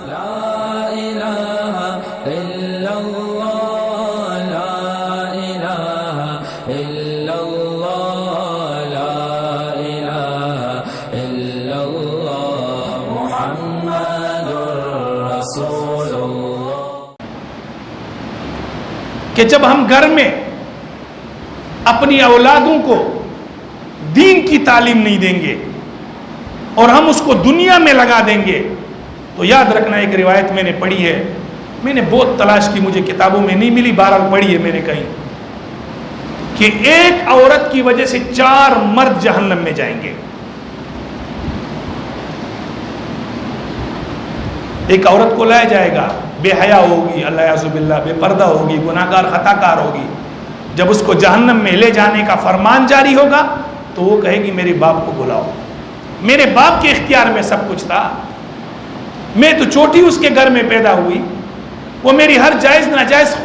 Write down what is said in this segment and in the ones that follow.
لا الہ الا اللہ لا الہ الا اللہ لا الہ الا اللہ محمد رسول اللہ. کہ جب ہم گھر میں اپنی اولادوں کو دین کی تعلیم نہیں دیں گے اور ہم اس کو دنیا میں لگا دیں گے تو یاد رکھنا. ایک روایت میں نے پڑھی ہے, میں نے بہت تلاش کی, مجھے کتابوں میں نہیں ملی, بہرحال پڑھی ہے میں نے کہیں, کہ ایک عورت کی وجہ سے 4 مرد جہنم میں جائیں گے. ایک عورت کو لایا جائے گا, بے حیا ہوگی, اللہ یعوذ باللہ, بے پردہ ہوگی, گناہ گار خطا کار ہوگی. جب اس کو جہنم میں لے جانے کا فرمان جاری ہوگا تو وہ کہے گی میرے باپ کو بلاؤ, میرے باپ کے اختیار میں سب کچھ تھا, میں تو چھوٹی اس کے گھر میں پیدا ہوئی, وہ میری ہر جائز ناجائز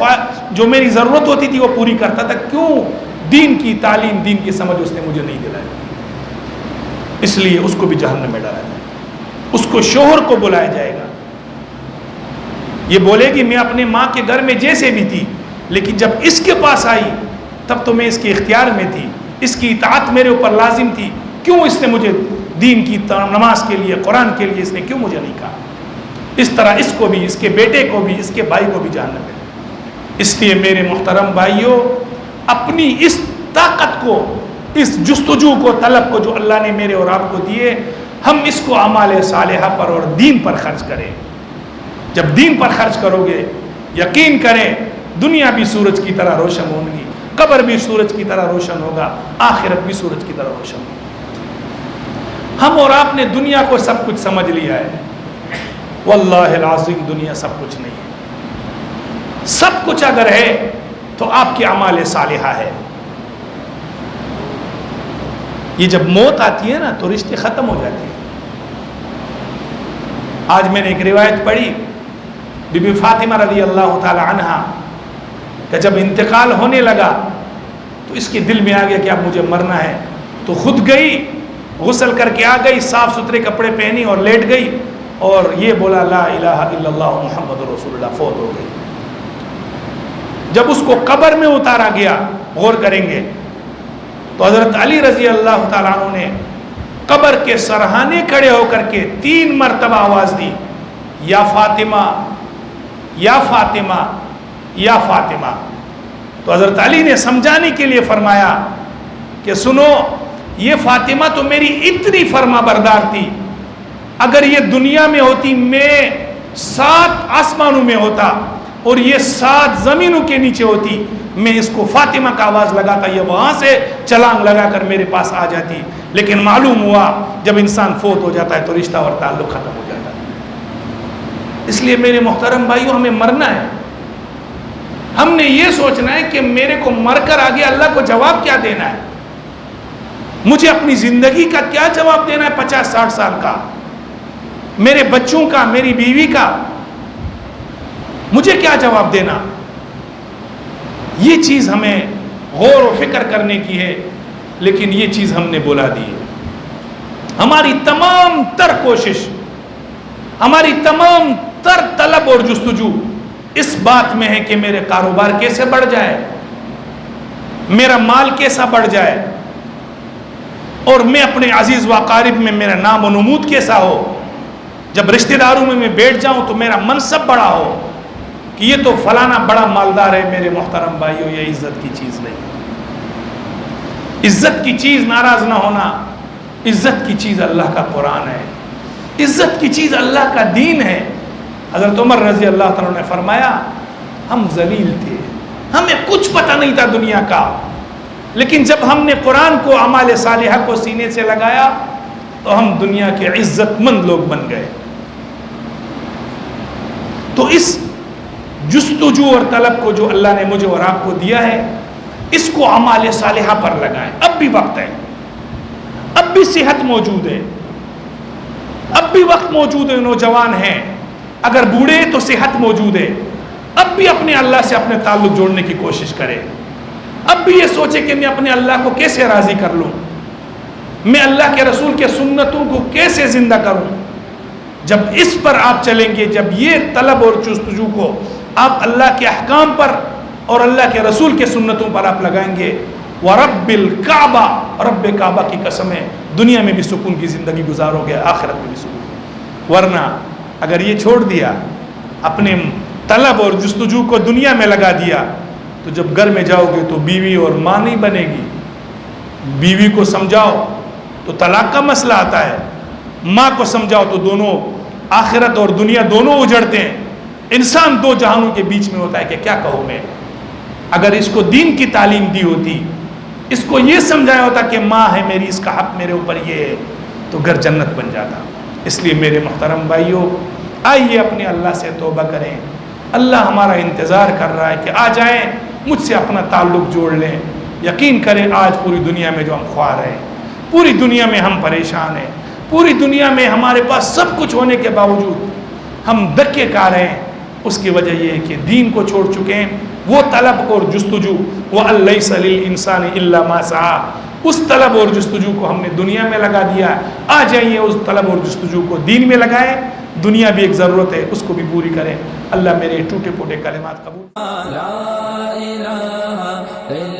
جو میری ضرورت ہوتی تھی وہ پوری کرتا تھا, کیوں دین کی تعلیم, دین کی سمجھ اس نے مجھے نہیں دلائی. اس لیے اس کو بھی جہنم میں ڈالا جائے گا. اس کو شوہر کو بلایا جائے گا, یہ بولے گی میں اپنے ماں کے گھر میں جیسے بھی تھی, لیکن جب اس کے پاس آئی تب تو میں اس کے اختیار میں تھی, اس کی اطاعت میرے اوپر لازم تھی, کیوں اس نے مجھے دین کی نماز کے لیے, قرآن کے لیے اس نے کیوں مجھے نہیں کہا. اس طرح اس کو بھی, اس کے بیٹے کو بھی, اس کے بھائی کو بھی جاننا ہے. اس لیے میرے محترم بھائیوں, اپنی اس طاقت کو, اس جستجو کو, طلب کو جو اللہ نے میرے اور آپ کو دیے, ہم اس کو اعمال صالحہ پر اور دین پر خرچ کریں. جب دین پر خرچ کرو گے, یقین کریں دنیا بھی سورج کی طرح روشن ہوگی, قبر بھی سورج کی طرح روشن ہوگا, آخرت بھی سورج کی طرح روشن ہوگی. ہم اور آپ نے دنیا کو سب کچھ سمجھ لیا ہے, واللہ العظیم دنیا سب کچھ نہیں ہے. سب کچھ اگر ہے تو آپ کے اعمال صالحہ ہے. یہ جب موت آتی ہے نا تو رشتے ختم ہو جاتے ہیں. آج میں نے ایک روایت پڑھی, بی بی فاطمہ رضی اللہ تعالی عنہا کہ جب انتقال ہونے لگا تو اس کے دل میں آ گیا کہ اب مجھے مرنا ہے, تو خود گئی, غسل کر کے آ گئی, صاف ستھرے کپڑے پہنی اور لیٹ گئی, اور یہ بولا لا الہ الا اللہ محمد رسول اللہ, فوت ہو گئی. جب اس کو قبر میں اتارا گیا, غور کریں گے تو حضرت علی رضی اللہ تعالیٰ عنہ نے قبر کے سرہانے کھڑے ہو کر کے 3 مرتبہ آواز دی, یا فاطمہ یا فاطمہ یا فاطمہ. تو حضرت علی نے سمجھانے کے لیے فرمایا کہ سنو, یہ فاطمہ تو میری اتنی فرما بردار تھی, اگر یہ دنیا میں ہوتی میں 7 آسمانوں میں ہوتا اور یہ 7 زمینوں کے نیچے ہوتی, میں اس کو فاطمہ کا آواز لگاتا, یہ وہاں سے چلانگ لگا کر میرے پاس آ جاتی. لیکن معلوم ہوا جب انسان فوت ہو جاتا ہے تو رشتہ اور تعلق ختم ہو جاتا ہے. اس لیے میرے محترم بھائیوں, ہمیں مرنا ہے. ہم نے یہ سوچنا ہے کہ میرے کو مر کر آگے اللہ کو جواب کیا دینا ہے, مجھے اپنی زندگی کا کیا جواب دینا ہے 50-60 سال کا, میرے بچوں کا, میری بیوی کا, مجھے کیا جواب دینا. یہ چیز ہمیں غور و فکر کرنے کی ہے, لیکن یہ چیز ہم نے بلا دی ہے. ہماری تمام تر کوشش, ہماری تمام تر طلب اور جستجو اس بات میں ہے کہ میرے کاروبار کیسے بڑھ جائے, میرا مال کیسا بڑھ جائے, اور میں اپنے عزیز و اقارب میں میرا نام و نمود کیسا ہو, جب رشتہ داروں میں بیٹھ جاؤں تو میرا منصب بڑا ہو کہ یہ تو فلانا بڑا مالدار ہے. میرے محترم بھائیوں, یہ عزت کی چیز نہیں. عزت کی چیز ناراض نہ ہونا, عزت کی چیز اللہ کا قرآن ہے, عزت کی چیز اللہ کا دین ہے. حضرت عمر رضی اللہ تعالیٰ نے فرمایا, ہم ذلیل تھے, ہمیں کچھ پتہ نہیں تھا دنیا کا, لیکن جب ہم نے قرآن کو, اعمال صالحہ کو سینے سے لگایا تو ہم دنیا کے عزت مند لوگ بن گئے. تو اس جستجو اور طلب کو جو اللہ نے مجھے اور آپ کو دیا ہے, اس کو اعمال صالحہ پر لگائیں. اب بھی وقت ہے, اب بھی صحت موجود ہے, اب بھی وقت موجود ہے. نوجوان ہیں, اگر بوڑھے تو صحت موجود ہے, اب بھی اپنے اللہ سے اپنے تعلق جوڑنے کی کوشش کریں. اب بھی یہ سوچے کہ میں اپنے اللہ کو کیسے راضی کر لوں, میں اللہ کے رسول کے سنتوں کو کیسے زندہ کروں, جب اس پر آپ چلیں گے، جب یہ طلب اور جستجو کو آپ اللہ کے احکام پر اور اللہ کے رسول کے سنتوں پر آپ لگائیں گے، وَرَبِّ الْكَعْبَةِ، رب کعبہ کی قسم ہے، دنیا میں بھی سکون کی زندگی گزارو گے، آخرت میں بھی سکون۔ ورنہ اگر یہ چھوڑ دیا، اپنے طلب اور جستجو کو دنیا میں لگا دیا، تو جب گھر میں جاؤ گے تو بیوی اور ماں نہیں بنے گی۔ بیوی کو سمجھاؤ تو طلاق کا مسئلہ آتا ہے، ماں کو سمجھاؤ تو دونوں آخرت اور دنیا دونوں اجڑتے ہیں۔ انسان دو جہانوں کے بیچ میں ہوتا ہے کہ کیا کہوں میں۔ اگر اس کو دین کی تعلیم دی ہوتی، اس کو یہ سمجھایا ہوتا کہ ماں ہے میری، اس کا حق میرے اوپر یہ ہے، تو گھر جنت بن جاتا۔ اس لیے میرے محترم بھائیوں، آئیے اپنے اللہ سے توبہ کریں۔ اللہ ہمارا انتظار کر رہا ہے کہ آ جائیں، مجھ سے اپنا تعلق جوڑ لیں۔ یقین کریں آج پوری دنیا میں جو ہم خوار ہیں، پوری دنیا میں ہم پریشان ہیں، پوری دنیا میں ہمارے پاس سب کچھ ہونے کے باوجود ہم دھکے کھا رہے ہیں، اس کی وجہ یہ ہے کہ دین کو چھوڑ چکے ہیں۔ وہ طلب اور جستجو، وَأَن لَيْسَ لِلْإِنسَانِ إِلَّا مَا سَعَىٰ، اس طلب اور جستجو کو ہم نے دنیا میں لگا دیا۔ آ جائیے اس طلب اور جستجو کو دین میں لگائیں، دنیا بھی ایک ضرورت ہے، اس کو بھی پوری کریں۔ اللہ میرے ٹوٹے پھوٹے کلمات قبول۔ لا الہ الا